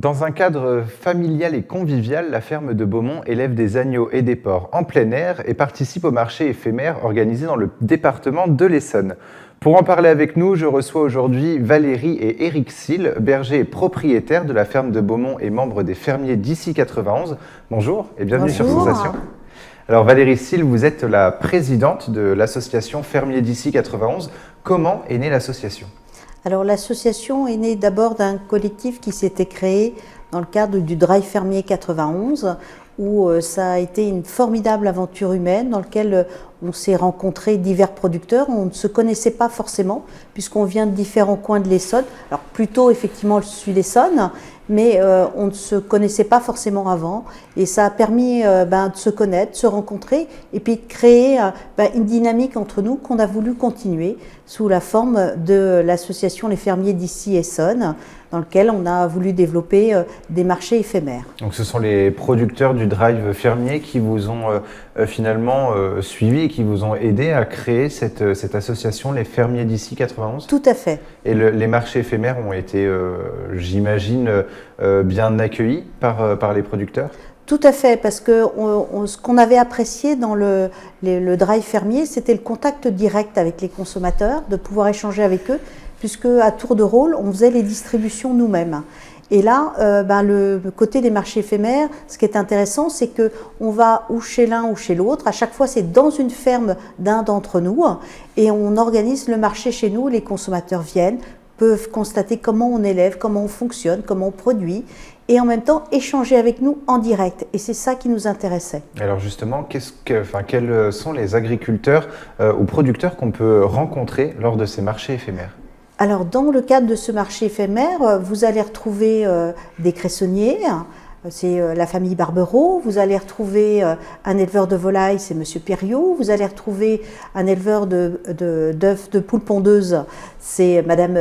Dans un cadre familial et convivial, la ferme de Beaumont élève des agneaux et des porcs en plein air et participe au marché éphémère organisé dans le département de l'Essonne. Pour en parler avec nous, je reçois aujourd'hui Valérie et Éric Sill, bergers et propriétaires de la ferme de Beaumont et membres des fermiers d'ici 91. Bonjour et bienvenue sur Sensation. Alors Valérie Sill, vous êtes la présidente de l'association Fermiers d'ici 91. Comment est née l'association ? Alors l'association est née d'abord d'un collectif qui s'était créé dans le cadre du Drive Fermier 91, où ça a été une formidable aventure humaine dans laquelle on s'est rencontrés divers producteurs. On ne se connaissait pas forcément puisqu'on vient de différents coins de l'Essonne, alors plutôt effectivement le sud-Essonne, mais on ne se connaissait pas forcément avant et ça a permis de se connaître, de se rencontrer et puis de créer une dynamique entre nous qu'on a voulu continuer sous la forme de l'association Les Fermiers d'ici Essonne, dans lequel on a voulu développer des marchés éphémères. Donc ce sont les producteurs du Drive Fermier qui vous ont finalement suivi et qui vous ont aidé à créer cette association Les Fermiers d'ici 91 ? Tout à fait. Et les marchés éphémères ont été, j'imagine, bien accueillis par les producteurs ? Tout à fait, parce que ce qu'on avait apprécié dans le Drive Fermier, c'était le contact direct avec les consommateurs, de pouvoir échanger avec eux, puisque à tour de rôle, on faisait les distributions nous-mêmes. Et là, le côté des marchés éphémères, ce qui est intéressant, c'est qu'on va ou chez l'un ou chez l'autre. À chaque fois, c'est dans une ferme d'un d'entre nous et on organise le marché chez nous. Les consommateurs viennent, peuvent constater comment on élève, comment on fonctionne, comment on produit et en même temps échanger avec nous en direct. Et c'est ça qui nous intéressait. Alors justement, quels sont les agriculteurs ou producteurs qu'on peut rencontrer lors de ces marchés éphémères ? Alors, dans le cadre de ce marché éphémère, vous allez retrouver des cressonniers, c'est la famille Barbereau. Vous allez retrouver un éleveur de volailles, c'est Monsieur Perriot. Vous allez retrouver un éleveur d'œufs de poules pondeuses, c'est Madame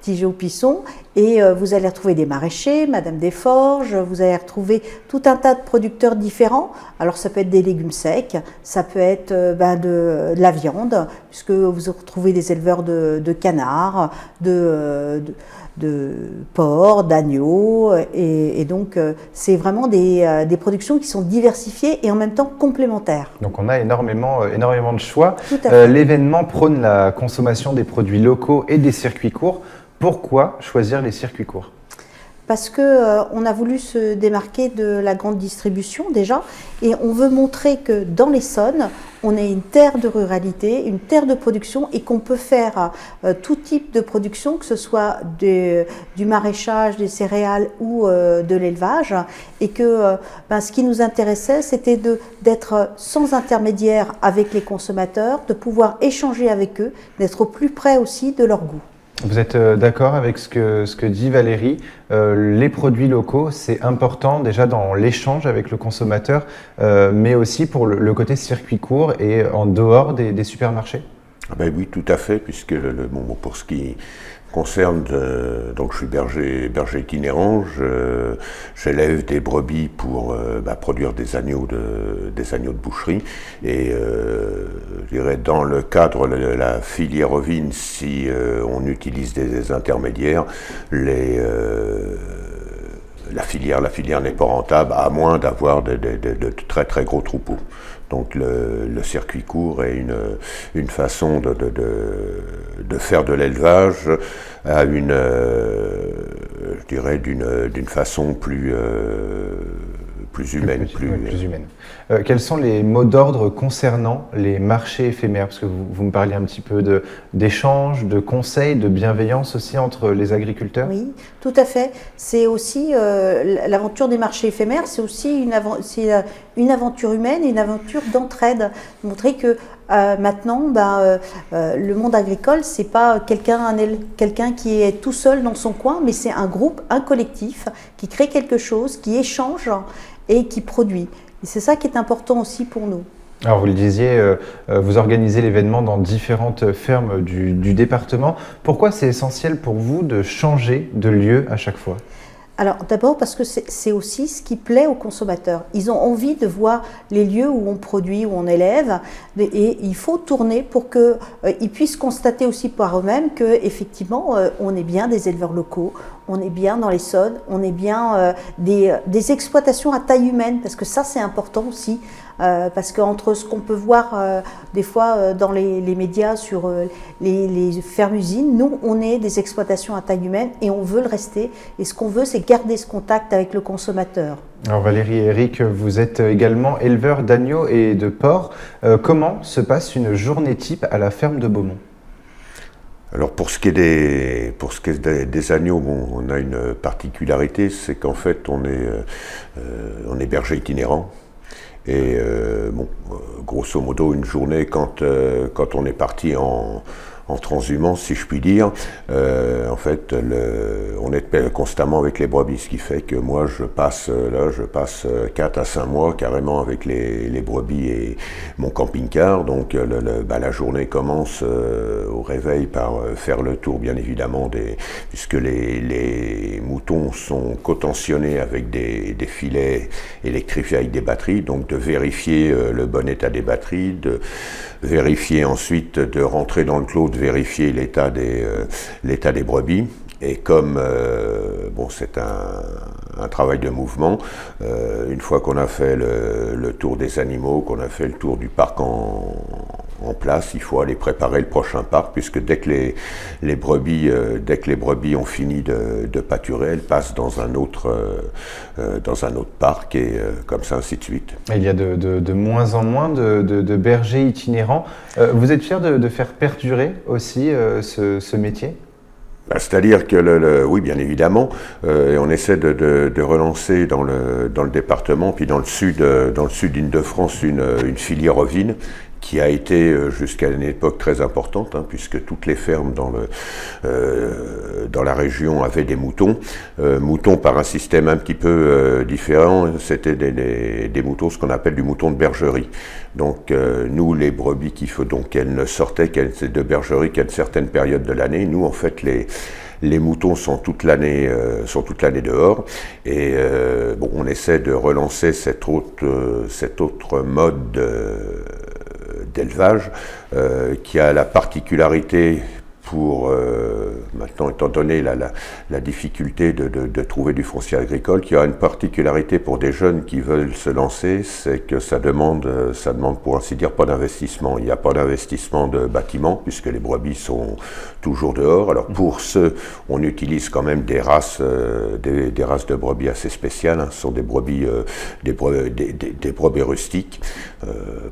Tigeot-Pisson. Et vous allez retrouver des maraîchers, Madame Desforges. Vous allez retrouver tout un tas de producteurs différents. Alors, ça peut être des légumes secs, ça peut être de la viande, puisque vous retrouvez des éleveurs de canards, de porcs, d'agneaux, et donc c'est vraiment des productions qui sont diversifiées et en même temps complémentaires. Donc on a énormément de choix. L'événement prône la consommation des produits locaux et des circuits courts. Pourquoi choisir les circuits courts ? Parce qu'on a voulu se démarquer de la grande distribution déjà, et on veut montrer que dans l'Essonne, on est une terre de ruralité, une terre de production, et qu'on peut faire tout type de production, que ce soit du maraîchage, des céréales ou de l'élevage, et que ce qui nous intéressait, c'était d'être sans intermédiaire avec les consommateurs, de pouvoir échanger avec eux, d'être au plus près aussi de leur goût. Vous êtes d'accord avec ce que dit Valérie, les produits locaux, c'est important déjà dans l'échange avec le consommateur, mais aussi pour le côté circuit court et en dehors des supermarchés ? Oui, tout à fait, puisque pour ce qui concerne, donc je suis berger itinérant, j'élève des brebis pour produire des agneaux de boucherie, et je dirais dans le cadre de la filière ovine, si on utilise des intermédiaires, la filière n'est pas rentable à moins d'avoir de très très gros troupeaux. Donc le circuit court est une façon de faire de l'élevage à d'une façon plus humaine. Plus humaine. Quels sont les mots d'ordre concernant les marchés éphémères ? Parce que vous me parliez un petit peu d'échanges, de conseils, de bienveillance aussi entre les agriculteurs. Oui, tout à fait. C'est aussi l'aventure des marchés éphémères, c'est aussi une aventure humaine et une aventure d'entraide. Montrer que maintenant, le monde agricole, c'est pas quelqu'un qui est tout seul dans son coin, mais c'est un groupe, un collectif qui crée quelque chose, qui échange et qui produit. Et c'est ça qui est important aussi pour nous. Alors vous le disiez, vous organisez l'événement dans différentes fermes du département. Pourquoi c'est essentiel pour vous de changer de lieu à chaque fois ? Alors d'abord parce que c'est aussi ce qui plaît aux consommateurs. Ils ont envie de voir les lieux où on produit, où on élève, et il faut tourner pour qu'ils puissent constater aussi par eux-mêmes qu'effectivement on est bien des éleveurs locaux, on est bien dans l'Essonne, on est bien des exploitations à taille humaine, parce que ça c'est important aussi, parce qu'entre ce qu'on peut voir des fois dans les médias sur les fermes-usines, nous on est des exploitations à taille humaine et on veut le rester, et ce qu'on veut c'est garder ce contact avec le consommateur. Alors Valérie et Eric, vous êtes également éleveurs d'agneaux et de porcs. Comment se passe une journée type à la ferme de Beaumont ? Alors pour ce qui est des agneaux, bon, on a une particularité, c'est qu'en fait on est berger itinérant. Et grosso modo une journée quand on est parti en transhumance, si je puis dire, en fait, on est constamment avec les brebis, ce qui fait que moi, je passe 4 à 5 mois carrément avec les brebis et mon camping-car. Donc, la journée commence au réveil par faire le tour, bien évidemment, puisque les moutons sont cotentionnés avec des filets électrifiés avec des batteries, donc de vérifier le bon état des batteries, de vérifier ensuite, de rentrer dans le clos, de vérifier l'état des brebis. Et comme c'est un travail de mouvement, une fois qu'on a fait le tour des animaux, qu'on a fait le tour du parc en place, il faut aller préparer le prochain parc, puisque dès que les brebis ont fini de pâturer, elles passent dans un autre parc, et comme ça, ainsi de suite. Il y a de moins en moins de bergers itinérants. Vous êtes fiers de faire perdurer aussi ce métier ? C'est-à-dire que, oui, bien évidemment, et on essaie de relancer dans le département, puis dans le sud d'Île-de-France, une filière ovine, qui a été jusqu'à une époque très importante, puisque toutes les fermes dans la région avaient des moutons. Moutons par un système un petit peu différent, c'était des moutons, ce qu'on appelle du mouton de bergerie. Donc nous, les brebis donc elles ne sortaient de bergerie qu'à une certaine période de l'année. Nous, en fait, les moutons sont toute l'année dehors, et on essaie de relancer cet autre mode d'élevage qui a la particularité maintenant, étant donné la difficulté de trouver du foncier agricole, qui a une particularité pour des jeunes qui veulent se lancer, c'est que ça demande pour ainsi dire pas d'investissement. Il n'y a pas d'investissement de bâtiment, puisque les brebis sont toujours dehors. Alors pour ceux, on utilise quand même des races de brebis assez spéciales. Ce sont des brebis rustiques,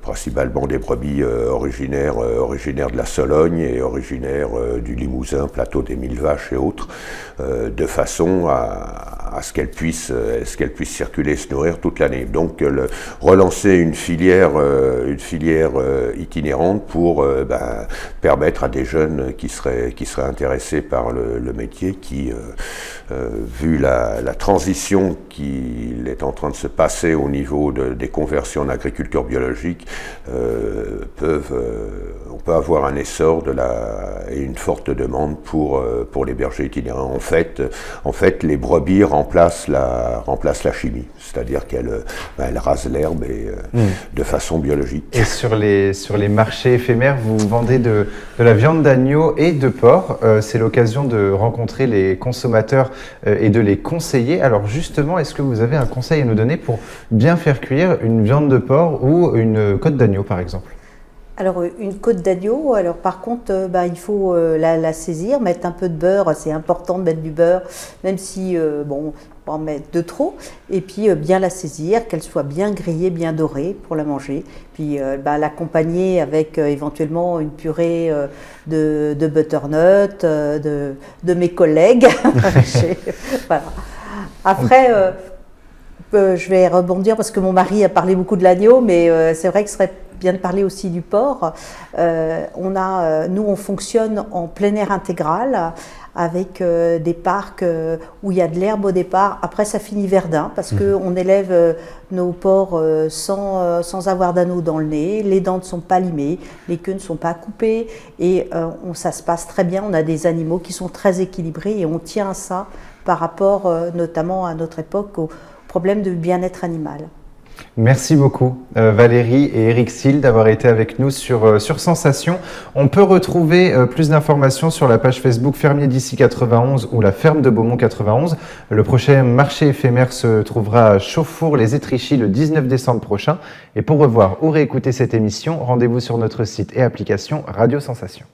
principalement des brebis originaires de la Sologne et originaires du Limousin, plateau des Mille Vaches et autres, de façon à ce qu'elles puissent circuler et se nourrir toute l'année. Donc relancer une filière itinérante pour permettre à des jeunes qui seraient intéressés par le métier, qui vu la transition qu'il est en train de se passer au niveau des conversions en agriculture biologique, on peut avoir un essor et une forte demande pour les bergers itinérants. En fait, les brebis remplacent la chimie, c'est-à-dire qu'elles rasent l'herbe de façon biologique. Et sur les marchés éphémères, vous vendez de la viande d'agneau et de porc. C'est l'occasion de rencontrer les consommateurs et de les conseiller. Alors justement, est-ce que vous avez un conseil à nous donner pour bien faire cuire une viande de porc ou une côte d'agneau, par exemple ? Alors une côte d'agneau, alors par contre, il faut la saisir, mettre un peu de beurre, c'est important de mettre du beurre, même si, on peut en mettre de trop, et puis bien la saisir, qu'elle soit bien grillée, bien dorée pour la manger, puis l'accompagner avec éventuellement une purée de butternut, de mes collègues. Voilà. Après, je vais rebondir parce que mon mari a parlé beaucoup de l'agneau, mais c'est vrai que ce serait bien de parler aussi du porc. Nous, on fonctionne en plein air intégral avec des parcs où il y a de l'herbe au départ. Après, ça finit verdun parce qu'on élève nos porcs sans avoir d'anneaux dans le nez. Les dents ne sont pas limées, les queues ne sont pas coupées et ça se passe très bien. On a des animaux qui sont très équilibrés et on tient à ça par rapport notamment à notre époque au problème de bien-être animal. Merci beaucoup Valérie et Eric Sil d'avoir été avec nous sur Sensation. On peut retrouver plus d'informations sur la page Facebook Fermier d'ici 91 ou la ferme de Beaumont 91. Le prochain marché éphémère se trouvera à Chauffour-les-Étrichy le 19 décembre prochain. Et pour revoir ou réécouter cette émission, rendez-vous sur notre site et application Radio Sensation.